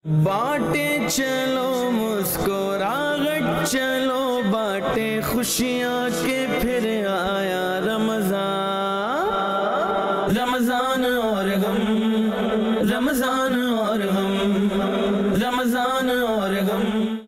बाटे चलो मुस्कुराहट चलो बाटे खुशियाँ के फिर आया रमजान। रमजान और गम, रमजान और गम, रमजान और गम।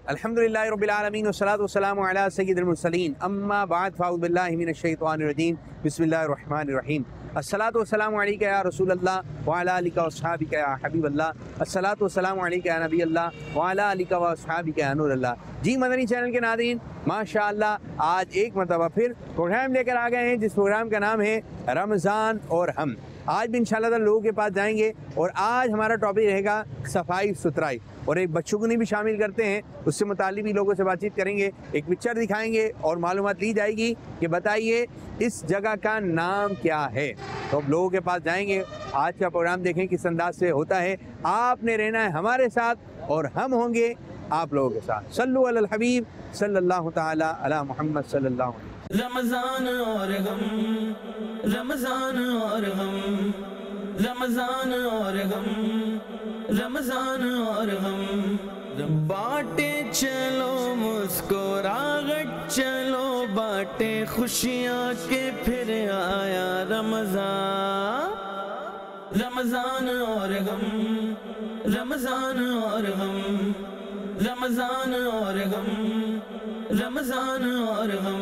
अल्हम्दुलिल्लाहि रब्बिल आलमीन वस्सलातु वस्सलामु अला सय्यिदिल मुरसलीन अम्मा बाद फ़अऊज़ु बिल्लाहि मिनश शैतानिर रजीम बिस्मिल्लाहिर रहमानिर रहीम। अस्सलातु वस्सलामु अलैका या रसूलल्लाह व अला आलिका व अस्हाबिका या हबीबल्लाह। अस्सलातु वस्सलामु अलैका या नबीअल्लाह व अला आलिका व अस्हाबिका या नूरल्लाह। जी मदनी चैनल के नाज़रीन, माशाअल्लाह आज एक मरतबा फिर प्रोग्राम लेकर आ गए हैं जिस प्रोग्राम का नाम है रमज़ान और हम। आज भी इंशाअल्लाह लोगों के पास जाएंगे और आज हमारा टॉपिक रहेगा सफाई सुथराई और एक बच्चों को भी शामिल करते हैं, उससे मुतालिक भी लोगों से बातचीत करेंगे, एक पिक्चर दिखाएंगे और मालूमात ली जाएगी कि बताइए इस जगह का नाम क्या है। तो अब लोगों के पास जाएंगे, आज का प्रोग्राम देखें किस अंदाज से होता है। आपने रहना है हमारे साथ और हम होंगे आप लोगों के साथ। सल्लु अलल हबीब सल्लल्लाहु ताला अला मुहम्मद सल्लल्लाहु अलैहि। रमजान और गम, रमजान और गम, रमजान और गम, रमजान और गम। बाटे चलो मुस्कुराहट चलो बाटे खुशियाँ के फिर आया रमजान। रमजान और गम, रमजान और गम, रमजान और गम, रमजान और गम।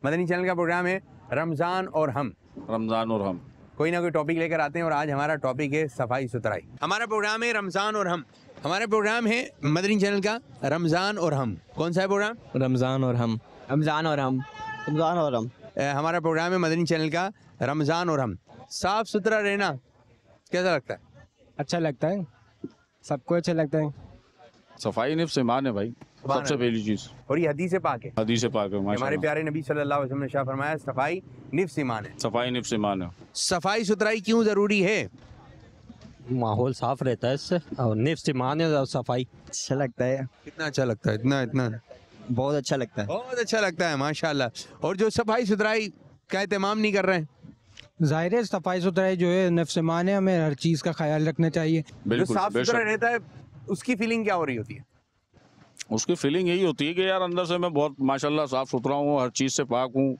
मदनी चैनल का प्रोग्राम है रमज़ान और हम। रमज़ान और हम कोई ना कोई टॉपिक लेकर आते हैं और आज हमारा टॉपिक है सफाई सुथराई। हमारा प्रोग्राम है रमज़ान और हम। हमारा प्रोग्राम है मदनी चैनल का रमज़ान और हम। कौन सा है प्रोग्राम? रमज़ान और हम, रमज़ान और हम, रमज़ान और हम। हमारा प्रोग्राम है मदनी चैनल का रमज़ान और हम। साफ़ सुथरा रहना कैसा लगता है? अच्छा लगता है, सबको अच्छा लगता है। सफाई निफ्स ईमान है भाई, सबसे पहली चीज़। और ये हदीस पाक है, हदीस पाक है हमारे माशाल्लाह। प्यारे नबी सल्लल्लाहु अलैहि वसल्लम ने शाह फरमाया सफाई निफ्स ईमान है। सफाई निफ्स ईमान है। सफाई सुथराई क्यों ज़रूरी है? माहौल साफ रहता है इससे और निफ्स ईमान है और सफाई अच्छा लगता है। कितना अच्छा लगता है, इतना इतना बहुत अच्छा लगता है। बहुत अच्छा लगता है माशाल्लाह। और जो सफाई सुथराई का एहतमाम नहीं कर रहे हैं, जाहिर है सफाई सुथराई जो है नफ्स-ए-मान है, हमें हर चीज़ का ख्याल रखना चाहिए। जो बिल्कुल साफ सुथरा बेशक। रहता है उसकी फीलिंग क्या हो रही होती है? उसकी फीलिंग यही होती है कि यार अंदर से मैं बहुत माशाल्लाह साफ सुथरा हूँ, हर चीज़ से पाक हूँ,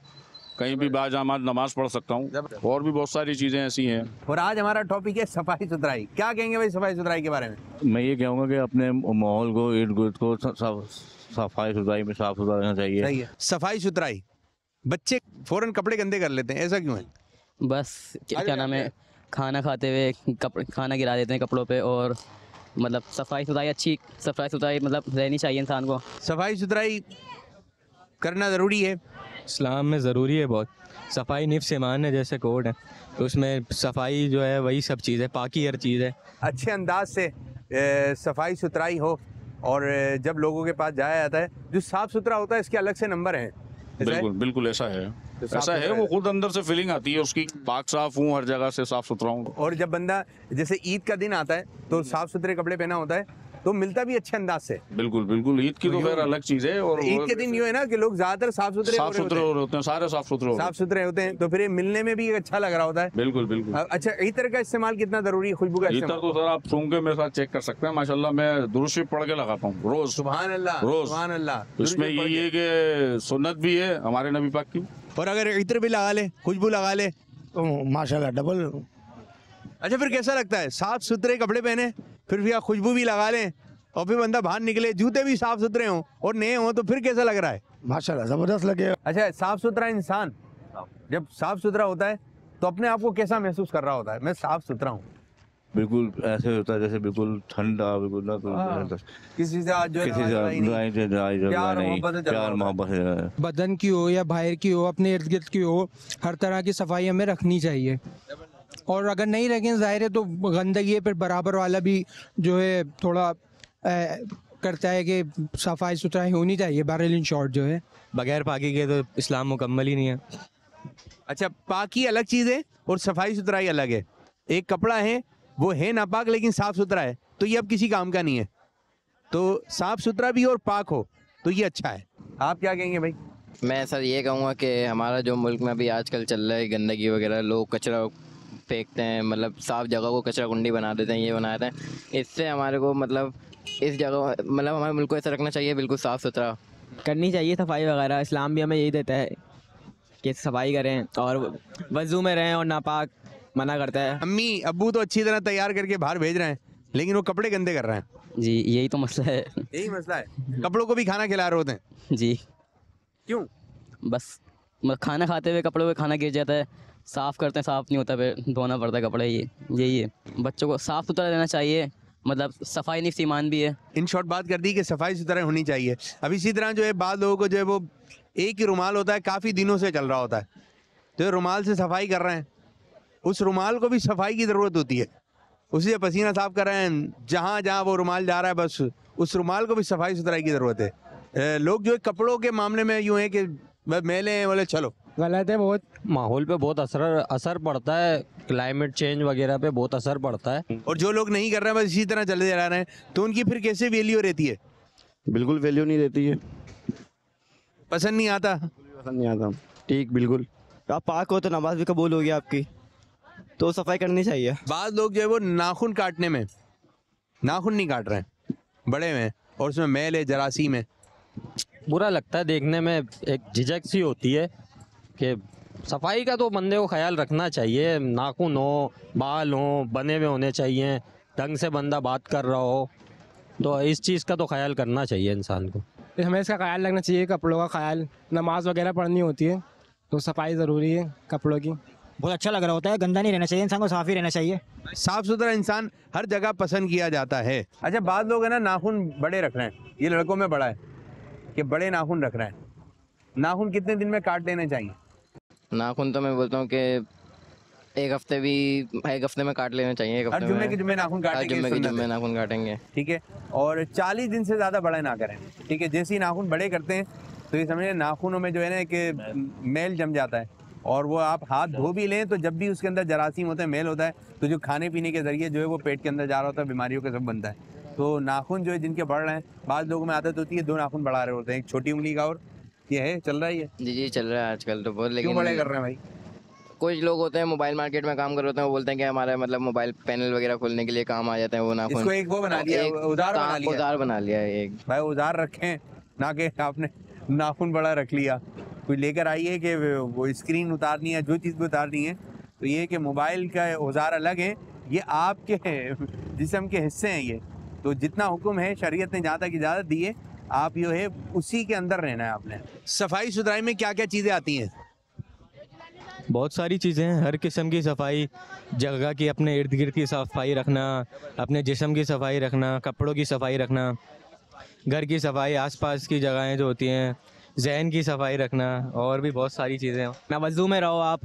कहीं भी बाजामात नमाज पढ़ सकता हूँ और भी बहुत सारी चीज़ें ऐसी हैं। और आज हमारा टॉपिक है सफाई सुथराई। क्या कहेंगे भाई सफाई सुथराई के बारे में? मैं ये कहूँगा कि अपने माहौल को इर्द गिर्द को सफाई सुथराई में साफ सुथरा रहना चाहिए। सही है। सफाई सुथराई, बच्चे फौरन कपड़े गंदे कर लेते हैं, ऐसा क्यों है? बस क्या नाम है, खाना खाते हुए खाना गिरा देते हैं कपड़ों पे। और मतलब सफाई सुथराई अच्छी सफाई सुथराई मतलब रहनी चाहिए इंसान को। सफाई सुथराई करना ज़रूरी है। इस्लाम में ज़रूरी है बहुत। सफाई निफ्स-ए-मान है जैसे कोड है, तो उसमें सफाई जो है वही सब चीज़ है, पाकी हर चीज़ है। अच्छे अंदाज से सफाई सुथराई हो और जब लोगों के पास जाया जाता है, जो साफ़ सुथरा होता है इसके अलग से नंबर हैं। ऐसा है? बिल्कुल बिल्कुल ऐसा है, तो साफ ऐसा है। सुथरा वो खुद अंदर से फीलिंग आती है उसकी, पाक साफ हूँ, हर जगह से साफ सुथरा हूँ। और जब बंदा जैसे ईद का दिन आता है तो साफ़ सुथरे कपड़े पहना होता है तो मिलता भी अच्छे अंदाज से। बिल्कुल बिल्कुल, ईद की तो खैर अलग चीज़ है। और ईद के दिन यूँ है ना कि लोग ज़्यादातर साफ़ सुथरे साफ सुथरे होते हैं, सारे साफ सुथरे होते हैं। साफ सुथरे होते हैं, तो फिर ये मिलने में भी अच्छा लग रहा होता है। बिल्कुल बिल्कुल। अच्छा, इत्र का इस्तेमाल कितना जरूरी है? खुशबू का इतना इस्तेमाल? तो सर आप सूंघ के मेरे साथ चेक कर सकते हैं। माशाल्लाह मैं दुरूद शरीफ पढ़ के लगाता हूँ रोज। सुभान अल्लाह, रोज। सुभान अल्लाह। इसमें ये है कि सुन्नत भी है हमारे नबी पाक की। और अगर इत्र भी लगा ले, खुशबू लगा ले तो माशाल्लाह डबल। अच्छा, फिर कैसा लगता है? साफ सुथरे कपड़े पहने फिर भी खुशबू भी लगा लें और फिर बंदा बाहर निकले, जूते भी साफ सुथरे हों और नए हों, तो फिर कैसा लग रहा है? माशाल्लाह ज़बरदस्त लगे। अच्छा, साफ सुथरा इंसान जब साफ सुथरा होता है तो अपने आप को कैसा महसूस कर रहा होता है? मैं साफ सुथरा हूँ। बिल्कुल ऐसे होता है जैसे बिल्कुल ठंडा, बिल्कुल ना किसी से आज जो है किसी से लड़ाई नहीं, लड़ाई से प्यार मोहब्बत से चल रहा प्यार होता है। मोहब्बत से। बदन की हो या बाहर की हो, अपने इर्द गिर्द की हो, हर तरह की सफाई हमें रखनी चाहिए। और अगर नहीं रखें ज़ाहिर है तो गंदगी फिर बराबर वाला भी जो है थोड़ा करता है कि सफाई सुथराई होनी चाहिए। बहरहाल इन शॉर्ट जो है बगैर पाकी के तो इस्लाम मुकम्मल ही नहीं है। अच्छा, पाकी अलग चीज़ है और सफाई सुथराई अलग है। एक कपड़ा है वो है नापाक लेकिन साफ सुथरा है तो ये अब किसी काम का नहीं है। तो साफ सुथरा भी और पाक हो तो ये अच्छा है। आप क्या कहेंगे भाई? मैं सर ये कहूँगा कि हमारा जो मुल्क में अभी आजकल चल रहा है गंदगी वगैरह, लोग कचरा फेंकते हैं, मतलब साफ़ जगह को कचरा कुंडी बना देते हैं, ये बना देते हैं। इससे हमारे को मतलब इस जगह मतलब हमारे मुल्क को ऐसा रखना चाहिए बिल्कुल साफ़ सुथरा करनी चाहिए सफाई वगैरह। इस्लाम भी हमें यही देता है कि सफाई करें और वज़ू में रहें, और नापाक मना करता है। अम्मी अब्बू तो अच्छी तरह तैयार करके बाहर भेज रहे हैं, लेकिन वो कपड़े गंदे कर रहे हैं। जी यही तो मसला है। यही मसला है, कपड़ों को भी खाना खिला रहे होते हैं। जी क्यों? बस खाना खाते हुए कपड़ों पे खाना गिर जाता है, साफ़ करते हैं साफ़ नहीं होता, फिर धोना पड़ता है कपड़े। ये यही है, बच्चों को साफ़ सुथरा रहना चाहिए, मतलब सफाई निफ्स ईमान भी है। इन शॉर्ट बात कर दी कि सफाई सुथरा होनी चाहिए। अब इसी तरह जो है बाद लोगों को जो है वो एक ही रुमाल होता है, काफ़ी दिनों से चल रहा होता है, तो रुमाल से सफाई कर रहे हैं, उस रुमाल को भी सफाई की ज़रूरत होती है, उसी से पसीना साफ कर रहे हैं, जहाँ जहाँ वो रुमाल जा रहा है बस उस रुमाल को भी सफाई सुथराई की ज़रूरत है। लोग जो है कपड़ों के मामले में यूँ है कि बस मैले हैं, बोले चलो, गलत है। बहुत माहौल पे बहुत असर पड़ता है, क्लाइमेट चेंज वगैरह पे बहुत असर पड़ता है। और जो लोग नहीं कर रहे हैं बस इसी तरह चले जा रहे हैं, तो उनकी फिर कैसे वैल्यू रहती है? बिल्कुल वैल्यू नहीं रहती है, पसंद नहीं आता। पसंद नहीं आता। ठीक, बिल्कुल। आप पाक हो तो नमाज भी कबूल होगी आपकी, तो सफाई करनी चाहिए। बाद लोग जो है वो नाखून काटने में नाखून नहीं काट रहे हैं, बड़े में, और उसमें मैल है, जरासीम है। बुरा लगता है देखने में, एक झिझक सी होती है कि सफाई का तो बंदे को ख्याल रखना चाहिए। नाखून हो, बाल हो, बने हुए होने चाहिए, ढंग से बंदा बात कर रहा हो, तो इस चीज़ का तो ख्याल करना चाहिए इंसान को। हमें इसका ख्याल रखना चाहिए, कपड़ों का ख्याल, नमाज वगैरह पढ़नी होती है तो सफाई ज़रूरी है कपड़ों की। बहुत अच्छा लग रहा होता है, गंदा नहीं रहना चाहिए, इंसान को साफ ही रहना चाहिए। साफ सुथरा इंसान हर जगह पसंद किया जाता है। अच्छा, बाद लोग है ना नाखून बड़े रख रहे हैं, ये लड़कों में बड़ा है कि बड़े नाखून रख रहे हैं। नाखून कितने दिन में काट लेने चाहिए? नाखून तो मैं बोलता हूँ कि एक हफ्ते में काट लेना चाहिए। एक हर हफ्ते जुम्मे में के जुम्मे नाखून काटेंगे, जुम्मे के सुन्नत जुम्मे है। नाखून काटेंगे, ठीक है। और 40 दिन से ज़्यादा बड़े ना करें, ठीक है। जैसे ही नाखून बड़े करते हैं तो ये समझिए नाखूनों में जो है ना कि मैल जम जाता है, और वो आप हाथ धो भी लें तो जब भी उसके अंदर जरासीम होता है, मैल होता है, तो जो खाने पीने के ज़रिए जो है वो पेट के अंदर जा रहा होता है, बीमारियों का सब बनता है। तो नाखून जो है जिनके बढ़ रहे हैं, बाद लोगों में आदत होती है 2 नाखून बढ़ा रहे होते हैं, एक छोटी उंगली का, और ये है चल रहा है ये। जी चल रहा है आजकल तो बहुत। क्यों लेकिन बड़े कर रहे हैं भाई? कुछ लोग होते हैं मोबाइल मार्केट में काम कर रहे होते हैं, वो बोलते हैं कि हमारा मतलब मोबाइल पैनल वगैरह खोलने के लिए काम आ जाते हैं वो नाखून। इसको एक वो बना लिया, औजार बना लिया है एक। भाई औजार रखें ना कि आपने नाखून बड़ा रख लिया। कोई लेकर आई है कि वो स्क्रीन उतारनी है, जो चीज़ भी उतारनी है, तो ये कि मोबाइल का औजार अलग है, ये आपके जिस्म के हिस्से हैं ये। तो जितना हुक्म है शरीयत ने जहाँ तक इजाज़त दी है, आप जो है उसी के अंदर रहना है आपने। सफाई सुथराई में क्या क्या चीज़ें आती हैं? बहुत सारी चीज़ें हैं, हर किस्म की सफाई, जगह की, अपने इर्द गिर्द की सफाई रखना, अपने जिस्म की सफाई रखना, कपड़ों की सफाई रखना, घर की सफाई, आसपास की जगहें जो होती हैं, जहन की सफाई रखना, और भी बहुत सारी चीज़ें हैं। ना वज़ू में रहो आप,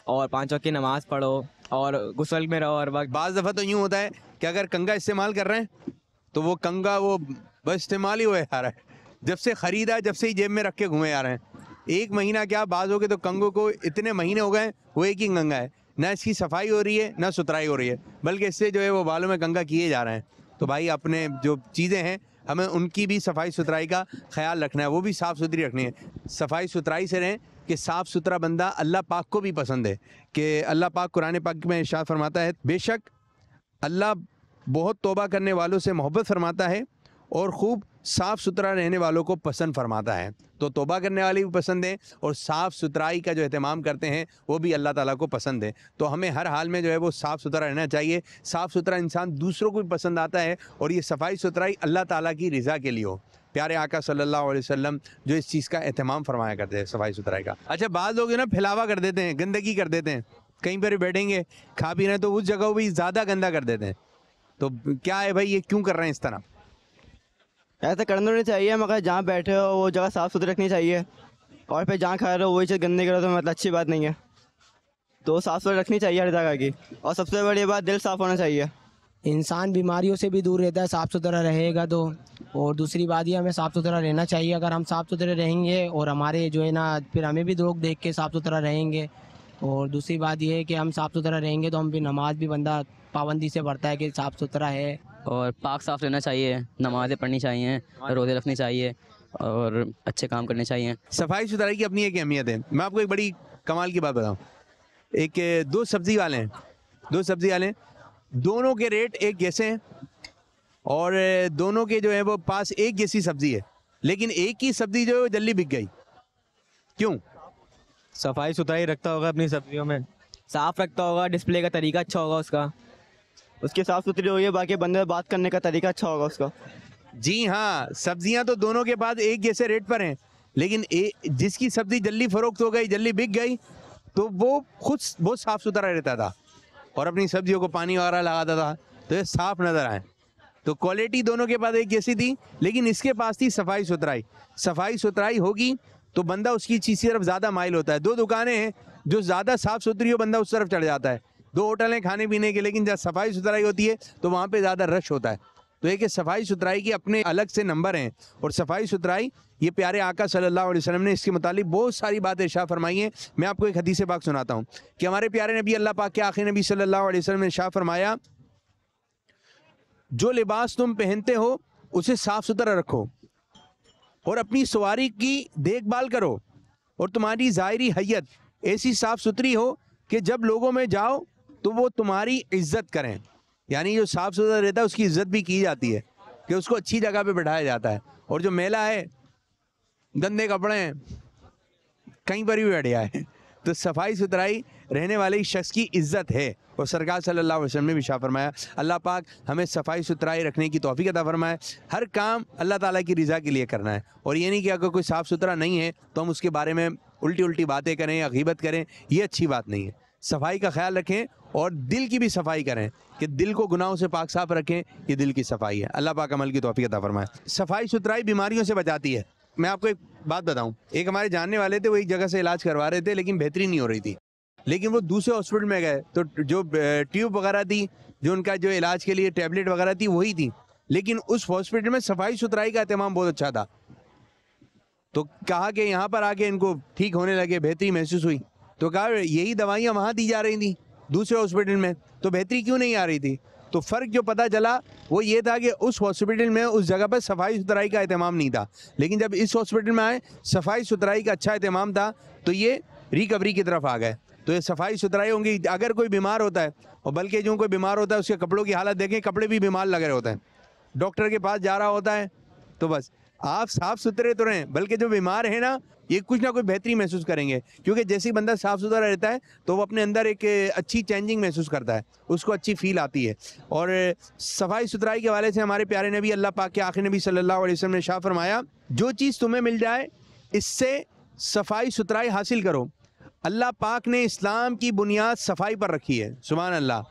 और 5 वक्त की नमाज़ पढ़ो, और गुस्ल में रहो हर वक्त। बाज़ दफ़ा तो यूँ होता है कि अगर कंगा इस्तेमाल कर रहे हैं तो वो कंगा वो बस इस्तेमाल ही हुए आ रहा है, जब से ख़रीदा जब से ही जेब में रख के घूमे आ रहे हैं। 1 महीना क्या, बाज़ हो गए तो कंगों को इतने महीने हो गए वो एक ही कंगा है, ना इसकी सफाई हो रही है ना सुथराई हो रही है, बल्कि इससे जो है वो बालों में कंगा किए जा रहे हैं। तो भाई अपने जो चीज़ें हैं हमें उनकी भी सफाई सुथराई का ख्याल रखना है, वो भी साफ़ सुथरी रखनी है। सफाई सुथराई से रहें कि साफ़ सुथरा बंदा अल्लाह पाक को भी पसंद है, कि अल्लाह पाक कुरान पाक में इरशाद फरमाता है, बेशक अल्लाह बहुत तौबा करने वालों से मोहब्बत फरमाता है और खूब साफ़ सुथरा रहने वालों को पसंद फरमाता है। तो तौबा करने वाले भी पसंद हैं और साफ़ सुथराई का जो एहतमाम करते हैं वो भी अल्लाह ताला को पसंद है। तो हमें हर हाल में जो है वो साफ़ सुथरा रहना चाहिए। साफ़ सुथरा इंसान दूसरों को भी पसंद आता है, और ये सफाई सुथराई अल्लाह ताला की रज़ा के लिए हो। प्यारे आका सल्लल्लाहु अलैहि वसल्लम जो इस चीज़ का एहतमाम फरमाया करते हैं सफाई सुथराई का। अच्छा, बाद लोग ना फैलावा कर देते हैं, गंदगी कर देते हैं, कहीं पर बैठेंगे खा पी रहे हैं तो उस जगह को भी ज़्यादा गंदा कर देते हैं। तो क्या है भाई, ये क्यों कर रहे हैं इस तरह? ऐसा करना नहीं चाहिए, मगर जहाँ बैठे हो वो जगह साफ़ सुथरी रखनी चाहिए, और फिर जहाँ खा रहे हो वही चीज़ गंदे करो तो मतलब अच्छी बात नहीं है। तो साफ़ सुथरी रखनी चाहिए हर जगह की, और सबसे बड़ी बात दिल साफ़ होना चाहिए। इंसान बीमारियों से भी दूर रहता है साफ़ सुथरा रहेगा तो। और दूसरी बात ये, हमें साफ़ सुथरा रहना चाहिए। अगर हम साफ़ सुथरे रहेंगे और हमारे जो है ना, फिर हमें भी लोग देख के साफ़ सुथरा रहेंगे। और दूसरी बात ये है कि हम साफ़ सुथरा रहेंगे तो हम भी नमाज भी बंदा पाबंदी से पढ़ता है कि साफ़ सुथरा है। और पाक साफ़ रहना चाहिए, नमाज़ें पढ़नी चाहिए, रोज़े रखने चाहिए, और अच्छे काम करने चाहिए। सफाई सुथराई की अपनी एक अहमियत है। मैं आपको एक बड़ी कमाल की बात बताऊँ। एक 2 सब्ज़ी वाले हैं, 2 सब्जी वाले, दोनों के रेट एक जैसे हैं और दोनों के जो है वो पास एक जैसी सब्जी है, लेकिन एक ही सब्जी जो है वो जल्दी बिक गई। क्यों? सफाई सुथराई रखता होगा अपनी सब्जियों में, साफ रखता होगा, डिस्प्ले का तरीका अच्छा होगा उसका, उसकी साफ सुथरी होगी, बाकी बंदे से बात करने का तरीका अच्छा होगा उसका। जी हाँ, सब्जियां तो दोनों के पास एक जैसे रेट पर हैं, लेकिन जिसकी सब्जी जल्दी फरोख्त हो गई, जल्दी बिक गई, तो वो खुद बहुत साफ सुथरा रहता था और अपनी सब्जियों को पानी वगैरह लगाता था, तो ये साफ नजर आए। तो क्वालिटी दोनों के पास एक जैसी थी, लेकिन इसके पास थी सफाई सुथराई। सफाई सुथराई होगी तो बंदा उसकी चीज़ की तरफ ज़्यादा माइल होता है। 2 दुकानें हैं, जो ज़्यादा साफ सुथरी हो बंदा उस तरफ चढ़ जाता है। 2 होटल हैं खाने पीने के, लेकिन जब सफाई सुथराई होती है तो वहाँ पे ज़्यादा रश होता है। तो एक सफाई सुथराई के अपने अलग से नंबर हैं, और सफाई सुथराई ये प्यारे आका सल्लल्लाहु अलैहि वसल्लम ने इसके मुतालिक बहुत सारी बातें इरशाद फरमाई हैं। मैं आपको एक हदीस पाक सुनाता हूँ कि हमारे प्यारे नबी अल्लाह पाक के आखिरी नबी सल्लल्लाहु अलैहि वसल्लम ने इरशाद फरमाया, जो लिबास तुम पहनते हो उसे साफ सुथरा रखो और अपनी सवारी की देखभाल करो, और तुम्हारी ज़ाहिरी हैयत ऐसी साफ सुथरी हो कि जब लोगों में जाओ तो वो तुम्हारी इज्जत करें। यानी जो साफ सुथरा रहता है उसकी इज्जत भी की जाती है, कि उसको अच्छी जगह पे बैठाया जाता है, और जो मैला है, गंदे कपड़े हैं, कहीं पर भी बैठ जाए। तो सफाई सुथराई रहने वाले शख्स की इज्जत है, और सरकार सल्लल्लाहु अलैहि वसल्लम ने भी इरशाद फरमाया। अल्लाह पाक हमें सफाई सुथराई रखने की तौफीक अता फरमाए। हर काम अल्लाह ताला की रज़ा के लिए करना है, और ये नहीं कि अगर कोई साफ़ सुथरा नहीं है तो हम उसके बारे में उल्टी उल्टी बातें करें या गीबत करें, ये अच्छी बात नहीं है। सफाई का ख्याल रखें और दिल की भी सफाई करें, कि दिल को गुनाहों से पाक साफ रखें, ये दिल की सफाई है। अल्लाह पाक अमल की तौफीक अता फरमाए। सफाई सुथराई बीमारियों से बचाती है। मैं आपको एक बात बताऊं, एक हमारे जानने वाले थे, वो एक जगह से इलाज करवा रहे थे, लेकिन बेहतरी नहीं हो रही थी, लेकिन वो दूसरे हॉस्पिटल में गए तो जो ट्यूब वगैरह थी, जो उनका जो इलाज के लिए टैबलेट वगैरह थी वही थी, लेकिन उस हॉस्पिटल में सफाई सुथराई का एहतमाम बहुत अच्छा था। तो कहा कि यहाँ पर आके इनको ठीक होने लगे, बेहतरी महसूस हुई। तो कहा यही दवाइयाँ वहाँ दी जा रही थी दूसरे हॉस्पिटल में, तो बेहतरी क्यों नहीं आ रही थी? तो फ़र्क जो पता चला वो ये था कि उस हॉस्पिटल में उस जगह पर सफाई सुथराई का एहतमाम नहीं था, लेकिन जब इस हॉस्पिटल में आए सफाई सुथराई का अच्छा एहतमाम था, तो ये रिकवरी की तरफ आ गए। तो ये सफाई सुथराई होंगी। अगर कोई बीमार होता है, और बल्कि जो कोई बीमार होता है उसके कपड़ों की हालत देखें, कपड़े भी बीमार लग रहे होते हैं, डॉक्टर के पास जा रहा होता है, तो बस आप साफ़ सुथरे तो रहें, बल्कि जो बीमार है ना, ये कुछ ना कुछ बेहतरी महसूस करेंगे, क्योंकि जैसे ही बंदा साफ़ सुथरा रहता है तो वो अपने अंदर एक अच्छी चेंजिंग महसूस करता है, उसको अच्छी फील आती है। और सफाई सुथराई के हवाले से हमारे प्यारे नबी अल्लाह पाक के आखिरी नबी सल्लल्लाहु अलैहि वसल्लम ने इरशाद फरमाया, जो चीज़ तुम्हें मिल जाए इससे सफाई सुथराई हासिल करो। अल्लाह पाक ने इस्लाम की बुनियाद सफाई पर रखी है, सुभान अल्लाह,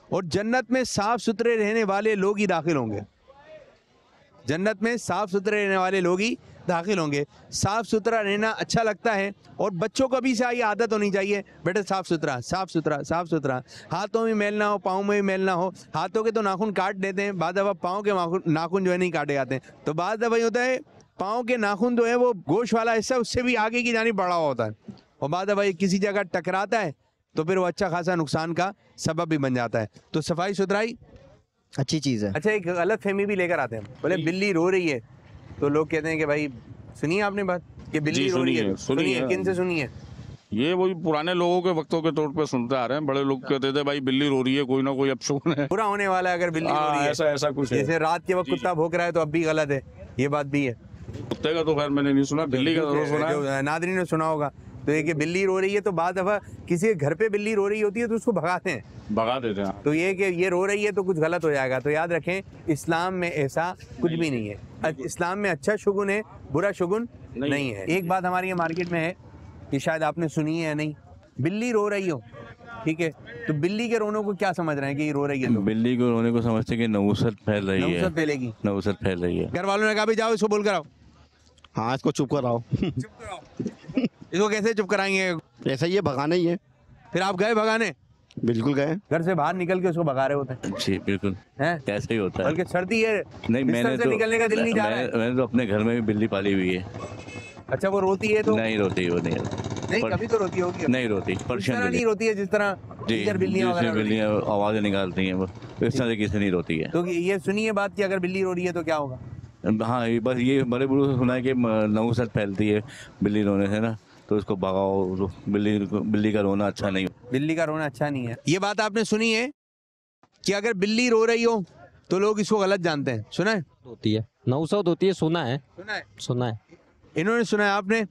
और जन्नत में साफ़ सुथरे रहने वाले लोग ही दाखिल होंगे। जन्नत में साफ़ सुथरे रहने वाले लोग ही दाखिल होंगे। साफ़ सुथरा रहना अच्छा लगता है, और बच्चों को भी से ये आदत होनी चाहिए, बेटा साफ़ सुथरा साफ़ सुथरा साफ़ सुथरा, हाथों में मैल ना हो, पाँव में भी मैल ना हो। हाथों के तो नाखून काट देते हैं, बाद दफ़ा पाँव के नाखून जो है नहीं काटे जाते हैं, तो बाद दफ़ा होता है पाँव के नाखून जो है वो गोश्त वाला हिस्सा उससे भी आगे की जानी बड़ा होता है, और बाद दफ़ा किसी जगह टकराता है तो फिर वो अच्छा खासा नुकसान का सबब भी बन जाता है। तो सफाई सुथराई अच्छी चीज़ है। अच्छा, एक गलत फहमी भी लेकर आते हैं, बोले बिल्ली रो रही है, तो लोग कहते हैं कि भाई सुनिए आपने बात कि बिल्ली रो रही है, सुनिए किन से सुनिए? ये वही पुराने लोगों के वक्तों के तौर पे सुनते आ रहे हैं। बड़े लोग कहते थे भाई बिल्ली रो रही है, कोई ना कोई अपशगुन है, पूरा होने वाला है अगर बिल्ली रो रही है, ऐसा कुछ है। जैसे रात के वक्त कुत्ता भौंक रहा है तो अब भी गलत है, ये बात भी है। कुत्ते का तो खैर मैंने नहीं सुना, बिल्ली का जरूर सुना है। नादरी ने सुना होगा। तो ये कि बिल्ली रो रही है, तो बाद दफ़ा किसी के घर पे बिल्ली रो रही होती है तो उसको भगाते हैं, भगा देते हैं। तो ये कि ये रो रही है तो कुछ गलत हो जाएगा। तो याद रखें, इस्लाम में ऐसा कुछ भी नहीं है। इस्लाम में अच्छा शुगुन है, बुरा शुगुन नहीं है। एक बात हमारे यहाँ मार्केट में है कि शायद आपने सुनी है या नहीं, बिल्ली रो रही हो, ठीक है, तो बिल्ली के रोने को क्या समझ रहे हैं कि ये रो रही है? तो बिल्ली को रोने को समझते कि नवूसत फैल रही है, नवूसत फैलेगी, नवूसत फैल रही है। घर वालों ने कहा भी जाओ इसको बोल कर आओ। हाँ, इसको चुप कराओ। इसको कैसे चुप कराएंगे? ऐसा ही है, भगाना ही है। फिर आप गए भगाने? बिल्कुल गए, घर से बाहर निकल के उसको भगा रहे होते हैं। जी बिल्कुल, ऐसे ही होता है। बल्कि सर्दी है, नहीं, मैंने तो निकलने का दिल नहीं जा रहा है। मैंने तो अपने घर में भी बिल्ली पाली हुई है। अच्छा, वो रोती है तो? नहीं रोती, वो नहीं, कभी तो रोती होगी। नहीं रोती, पर्शियन नहीं रोती है जिस तरह बिल्लियाँ आवाजें निकालती हैं, वो इस तरह से नहीं रोती है। तो ये सुनिए बात कि अगर बिल्ली रो रही है तो क्या होगा? हाँ, बस ये बड़े बुजुर्ग सुना है कि नवूसत फैलती है बिल्ली रोने से ना, तो इसको भगाओ। बिल्ली का रोना अच्छा नहीं। बिल्ली का रोना अच्छा नहीं है। ये बात आपने सुनी है कि अगर बिल्ली रो रही हो तो लोग इसको गलत जानते हैं, सुना है? होती है, नौसत होती है, सुना है। सुना है। इन्होंने सुना है, आपने?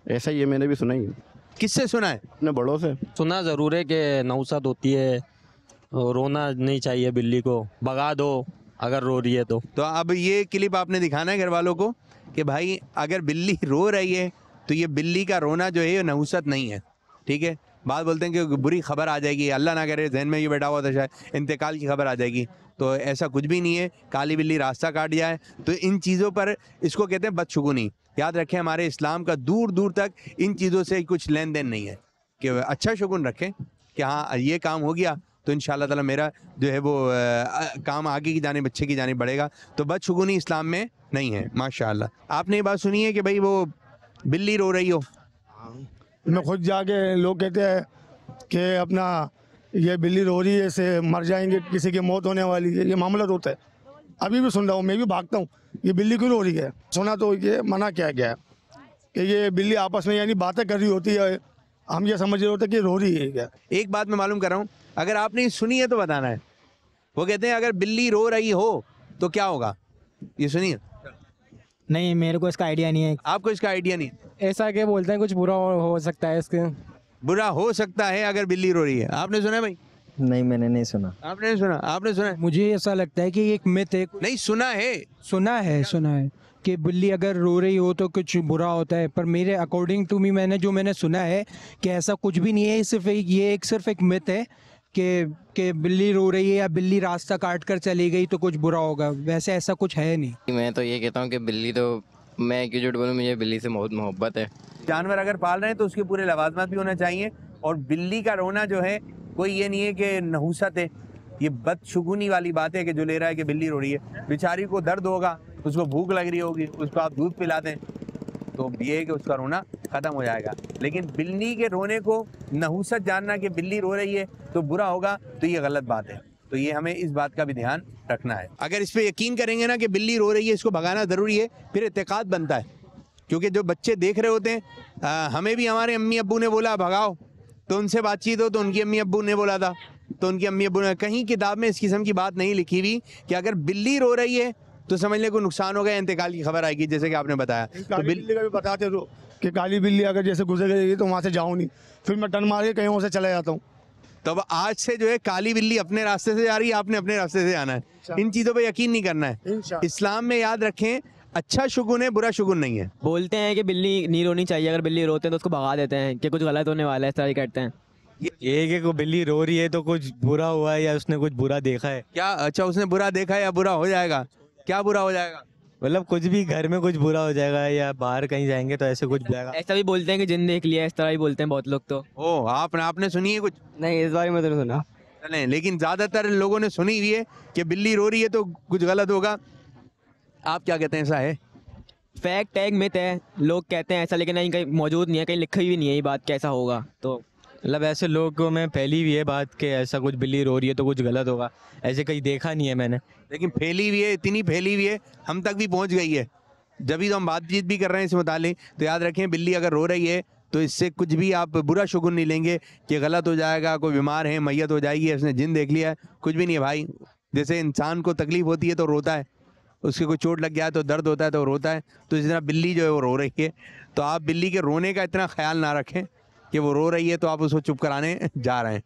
ऐसा ही है, मैंने भी सुना ही है। किससे सुना है? अपने बड़ों से सुना ज़रूर है कि नौसत होती है, रोना नहीं चाहिए, बिल्ली को भगा दो अगर रो रही है तो। अब ये क्लिप आपने दिखाना है घर वालों को कि भाई अगर बिल्ली रो रही है तो ये बिल्ली का रोना जो है ये नहुसत नहीं है, ठीक है? बात बोलते हैं कि बुरी खबर आ जाएगी, अल्लाह ना करे जहन में ये बैठा हुआ था शायद इंतकाल की खबर आ जाएगी, तो ऐसा कुछ भी नहीं है। काली बिल्ली रास्ता काट जाए तो इन चीज़ों पर इसको कहते हैं बदशुगुनी। याद रखें, हमारे इस्लाम का दूर दूर तक इन चीज़ों से कुछ लेन देन नहीं है कि अच्छा शुगुन रखें कि हाँ ये काम हो गया तो इंशाअल्लाह ताला मेरा जो है वो काम आगे की जाने बच्चे की जाने बढ़ेगा। तो बदशुगुनी इस्लाम में नहीं है माशाअल्लाह। आपने ये बात सुनी है कि भाई वो बिल्ली रो रही हो? मैं खुद जाके लोग कहते हैं कि अपना ये बिल्ली रो रही है, इसे मर जाएंगे, किसी की मौत होने वाली है, ये मामला होता है। अभी भी सुन रहा हूँ, मैं भी भागता हूँ, ये बिल्ली क्यों रो रही है? सुना तो ये मना किया गया है कि ये बिल्ली आपस में यानी बातें कर रही होती है, हम ये समझ रहे होते कि रो रही है क्या। एक बात मैं मालूम कर रहा हूँ, अगर आपने सुनी है तो बताना है। वो कहते हैं अगर बिल्ली रो रही हो तो क्या होगा, ये सुनिए। नहीं, मेरे को इसका आइडिया नहीं है। आपको इसका आइडिया नहीं? ऐसा क्या बोलते हैं, कुछ बुरा हो सकता है इसके? बुरा हो सकता है अगर बिल्ली रो रही है। आपने सुना है भाई? नहीं, मैंने नहीं सुना। आपने सुना? आपने सुना है? मुझे ऐसा लगता है कि ये एक मिथ है। नहीं, सुना है कि बिल्ली अगर रो रही हो तो कुछ बुरा होता है, पर मेरे अकॉर्डिंग टू मी मैंने सुना है कि ऐसा कुछ भी नहीं है। सिर्फ एक मिथ है कि बिल्ली रो रही है या बिल्ली रास्ता काट कर चली गई तो कुछ बुरा होगा, वैसे ऐसा कुछ है नहीं। मैं तो ये कहता हूँ कि बिल्ली तो, मैं क्यों झूठ बोलूँ, मुझे बिल्ली से बहुत मोहब्बत है। जानवर अगर पाल रहे हैं तो उसके पूरे लवाजमात भी होना चाहिए। और बिल्ली का रोना जो है कोई ये नहीं है कि नहुसत है, ये बदशुगुनी वाली बात है कि जो ले रहा है कि बिल्ली रो रही है। बेचारी को दर्द होगा, उसको भूख लग रही होगी, उसको आप दूध पिला दें तो ये है कि उसका रोना ख़त्म हो जाएगा। लेकिन बिल्ली के रोने को नहुसत जानना कि बिल्ली रो रही है तो बुरा होगा, तो ये गलत बात है। तो ये हमें इस बात का भी ध्यान रखना है। अगर इस पर यकीन करेंगे ना कि बिल्ली रो रही है, इसको भगाना ज़रूरी है, फिर इत्तेकाद बनता है। क्योंकि जो बच्चे देख रहे होते हैं, हमें भी हमारे अम्मी अब्बू ने बोला भगाओ, तो उनसे बातचीत हो तो उनकी अम्मी अब्बू ने बोला था, तो उनकी अम्मी अब्बू ने, कहीं किताब में इस किस्म की बात नहीं लिखी हुई कि अगर बिल्ली रो रही है तो समझ ले कोई नुकसान हो गया, इंतकाल की खबर आएगी, जैसे कि आपने बताया। तो बिल्ली का भी बताते तो कि काली बिल्ली अगर जैसे गुजर गई तो वहाँ से जाऊँ नहीं, फिर मैं टन मार के कहीं वहाँ से चला जाता हूँ। तो अब आज से जो है काली बिल्ली अपने रास्ते से जा रही है, आपने अपने रास्ते से जाना है। इन चीज़ों पे यकीन नहीं करना है। इस्लाम में याद रखें, अच्छा शुगुन है, बुरा शुगुन नहीं है। बोलते हैं कि बिल्ली नहीं रोनी चाहिए, अगर बिल्ली रोते हैं तो उसको भगा देते हैं कि कुछ गलत होने वाला है, इस तरह कहते हैं। ये कि कोई बिल्ली रो रही है तो कुछ बुरा हुआ है या उसने कुछ बुरा देखा है क्या? अच्छा, उसने बुरा देखा है या बुरा हो जाएगा? क्या बुरा हो जाएगा? मतलब कुछ भी, घर में कुछ बुरा हो जाएगा या बाहर कहीं जाएंगे तो ऐसे कुछ जाएगा। ऐसा भी बोलते हैं कि जिन देख लिया, इस तरह ही बोलते हैं बहुत लोग। तो आपने सुनी है कुछ? नहीं, इस बारे में तो नहीं सुना। नहीं, लेकिन ज़्यादातर लोगों ने सुनी हुई है कि बिल्ली रो रही है तो कुछ गलत होगा। आप क्या कहते हैं, ऐसा है? फैक्ट टैग मिथ है, लोग कहते हैं ऐसा, लेकिन कहीं मौजूद नहीं है, कहीं लिखी हुई नहीं है ये बात कैसा होगा। तो मतलब ऐसे लोगों में फैली हुई है बात कि ऐसा कुछ बिल्ली रो रही है तो कुछ गलत होगा, ऐसे कहीं देखा नहीं है मैंने। लेकिन फैली हुई है, इतनी फैली हुई है, हम तक भी पहुंच गई है। जब भी तो हम बातचीत भी कर रहे हैं इस मुतालिक, तो याद रखें बिल्ली अगर रो रही है तो इससे कुछ भी आप बुरा शुगुन नहीं लेंगे कि गलत हो जाएगा, कोई बीमार है, मैयत हो जाएगी, उसने जिन देख लिया है। कुछ भी नहीं है भाई। जैसे इंसान को तकलीफ होती है तो रोता है, उसके कोई चोट लग गया है तो दर्द होता है तो रोता है, तो इस तरह बिल्ली जो है वो रो रही है। तो आप बिल्ली के रोने का इतना ख्याल ना रखें कि वो रो रही है तो आप उसको चुप कराने जा रहे हैं,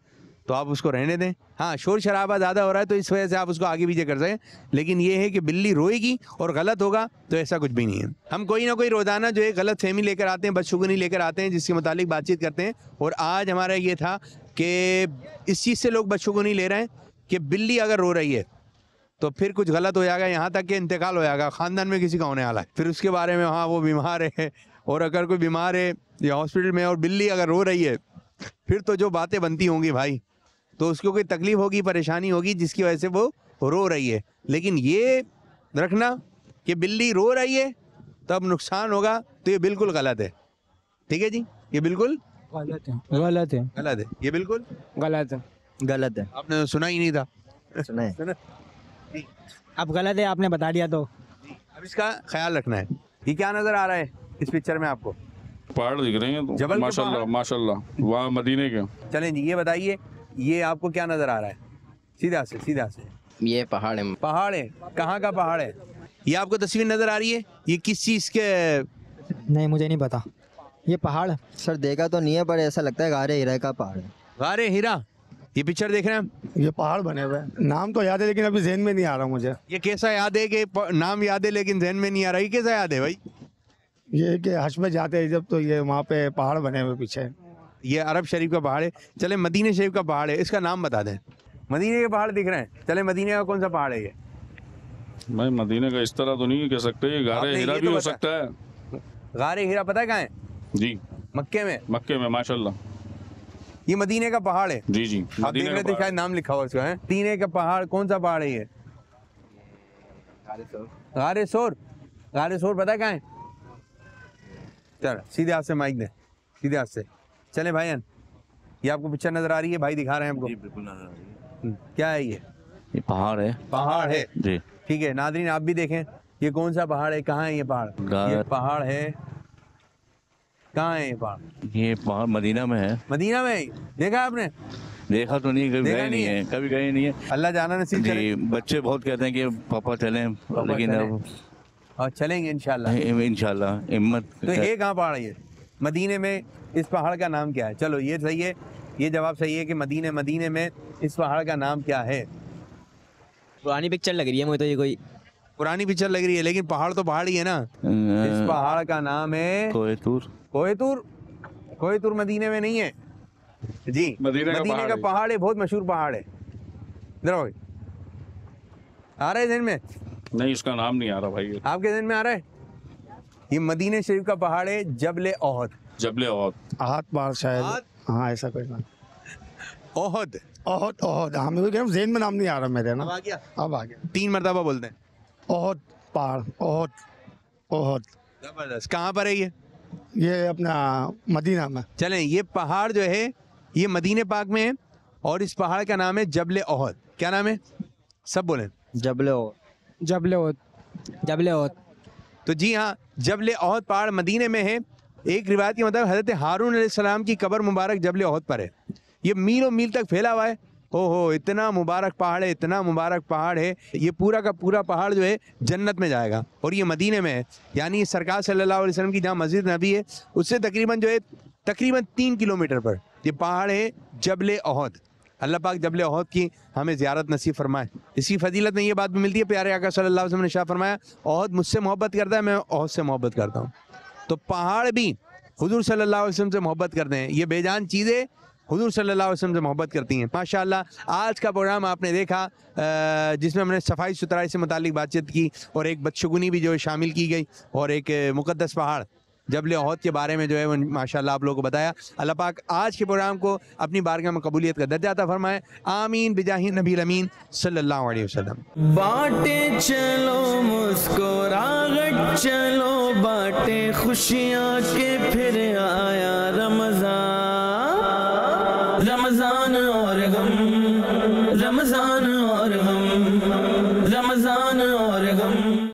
तो आप उसको रहने दें। हाँ, शोर शराबा ज़्यादा हो रहा है तो इस वजह से आप उसको आगे पीछे कर सकें, लेकिन ये है कि बिल्ली रोएगी और गलत होगा तो ऐसा कुछ भी नहीं है। हम कोई ना कोई रोज़ाना जो है गलत फहमी लेकर आते हैं, बदशुगुनी लेकर आते हैं, जिसके मुतालिक बातचीत करते हैं। और आज हमारा ये था कि इस चीज़ से लोग बदशुगुनी ले रहे हैं कि बिल्ली अगर रो रही है तो फिर कुछ गलत हो जाएगा, यहाँ तक कि इंतकाल हो जाएगा, ख़ानदान में किसी का होने वाला है। फिर उसके बारे में, हाँ वो बीमार है, और अगर कोई बीमार है या हॉस्पिटल में और बिल्ली अगर रो रही है, फिर तो जो बातें बनती होंगी भाई, तो उसको कोई तकलीफ होगी, परेशानी होगी, जिसकी वजह से वो रो रही है। लेकिन ये रखना कि बिल्ली रो रही है तब नुकसान होगा, तो ये बिल्कुल गलत है। ठीक है जी, ये बिल्कुल गलत है। गलत है, ये बिल्कुल गलत है। आपने सुना ही नहीं था? सुना है। अब गलत है, आपने बता दिया तो अब इसका ख्याल रखना है। ये क्या नज़र आ रहा है इस पिक्चर में आपको? पहाड़ दिख रहे हैं तो जबल के माशाल्लाह पहाड़? माशाल्लाह वहाँ मदीने के। चलें जी, ये बताइए ये आपको क्या नजर आ रहा है? सीधा से सीधा से। ये पहाड़ है। पहाड़ है? कहाँ का पहाड़ है? ये आपको तस्वीर नजर आ रही है? ये किस चीज़ के? नहीं मुझे नहीं पता। ये पहाड़ सर देखा तो नहीं है पर ऐसा लगता है गारे हीरा का पहाड़ है। गारे हीरा? ये पिक्चर देख रहे हैं हम? ये पहाड़ बने हुए हैं, नाम तो याद है लेकिन अभी ज़हन में नहीं आ रहा मुझे। ये कैसा याद है कि नाम याद है लेकिन ज़हन में नहीं आ रहा? ये कैसा याद है भाई? ये कि हज में जाते हैं जब तो ये वहाँ पे पहाड़ बने हुए पीछे। ये अरब शरीफ का पहाड़ है। चले मदीने शरीफ का पहाड़ है, इसका नाम बता दें। मदीने के पहाड़ दिख रहे हैं, चले मदीने का कौन सा पहाड़ है ये? भाई मदीने का इस तरह तो नहीं कह सकते, गारे आपने हीरा ये भी तो हो बता- सकता है। गारे हीरा पता है कहाँ है? जी मक्के में। मक्के में माशाल्लाह। ये मदीने का पहाड़ है। जी जी आप देख मदीने रहे का थे पहाड़। शायद नाम लिखा हुआ इसका है। मदीने का पहाड़ कौन सा पहाड़ है ये? गारे सोर। गारे सोर पता है कहाँ है? चल सीधे हाथ से माइक दे, सीधे हाथ से। चले भाईजान, ये आपको पिक्चर नजर आ रही है? भाई दिखा रहे हैं हमको। जी बिल्कुल नजर आ रही है। क्या है ये? ये पहाड़ है। पहाड़ है? जी ठीक है नादरीन, आप भी देखें ये कौन सा पहाड़ है, कहाँ है ये पहाड़? ये पहाड़ है, कहाँ है ये पहाड़? ये पहाड़ मदीना में है। मदीना में? देखा आपने? देखा तो नहीं, कभी देखा गए नहीं नहीं है, कभी गए नहीं है। अल्लाह जाना नसीब करे। जी बच्चे बहुत कहते हैं कि पापा चलें, लेकिन अब और चलेंगे इंशाल्लाह। इंशाल्लाह हिम्मत। तो ये कहाँ पहाड़ है ये? मदीने में इस पहाड़ का नाम क्या है? चलो ये सही है, ये जवाब सही है कि मदीने में इस पहाड़ का नाम क्या है? पुरानी पिक्चर लग रही है मुझे तो ये कोई। पुरानी पिक्चर लग रही है लेकिन पहाड़ तो पहाड़ ही है ना। इस पहाड़ का नाम है कोहितूर। कोहितूर? कोहितूर मदीने में नहीं है जी, मदीने का पहाड़ है, बहुत मशहूर पहाड़ है। इधर आओ, आ रहा है ज़हन में? नहीं इसका नाम नहीं आ रहा भाई। आपके ज़हन में आ रहा है? ये मदीने शरीफ का पहाड़ है, जबले ओहद। जबले ओहद। हाथ बार शायद। हाँ ऐसा कोई नाम। ओहद। ओहद ओहद, हाँ मेरे को ज़हन में नाम नहीं आ रहा मेरे ना। अब आ गया? अब आ गया। 3 मरतबा बोलते हैं। ओहद पहाड़, ओहद ओहद। जबरदस्त। कहाँ पर है ये अपना मदीना में। चलें, ये पहाड़ जो है ये मदीने पाक में है और इस पहाड़ का नाम है जबले ओहद। क्या नाम है? सब बोलें। जबले ओहद। जबले ओहद। जबले ओहद। तो जी हाँ, जबले ओहद पहाड़ मदीने में है। एक रिवायत के मतलब हज़रत हारून अलैहिस्सलाम की कब्र मुबारक जबले ओहद पर है। ये मीलों मील तक फैला हुआ है। ओहो इतना मुबारक पहाड़ है, इतना मुबारक पहाड़ है। ये पूरा का पूरा पहाड़ जो है जन्नत में जाएगा और ये मदीने में है। यानी सरकार सल्लल्लाहु अलैहि वसल्लम की जहाँ मस्जिद नबी है उससे तकरीबन 3 किलोमीटर पर ये पहाड़ है जबले ओहद। अल्लाह पाक जबले ओहद की हमें ज़ियारत नसीब फरमाए। इसकी फजीलत में ये बात भी मिलती है, प्यारे आका सल्लल्लाहु अलैहि वसल्लम ने शाह फरमाया ओहद मुझसे मोहब्बत करता है, मैं ओहद से मोहब्बत करता हूँ। तो पहाड़ भी हुजूर सल्लल्लाहु अलैहि वसल्लम से मोहब्बत करते हैं। ये बेजान चीज़ें हुजूर सल्लल्लाहु अलैहि वसल्लम से मोहब्बत करती हैं। माशाअल्लाह आज का प्रोग्राम आपने देखा जिसमें हमने सफाई सुथराई से मुतालिक बातचीत की और एक बदशगुनी भी जो है शामिल की गई और एक मुक़द्दस पहाड़ जबले ओहद के बारे में जो है माशाअल्लाह आप लोगों को बताया। अल्लाह पाक आज के प्रोग्राम को अपनी बारगाह में कबूलियत का दर्जा अता फरमाए। आमीन बिजाही नबी अमीन सल्लल्लाहु अलैहि वसल्लम। बाटे चलो मुस्कुराहट चलो बाटे खुशियाँ के फिर आया रमजान और हम, रमजान और हम।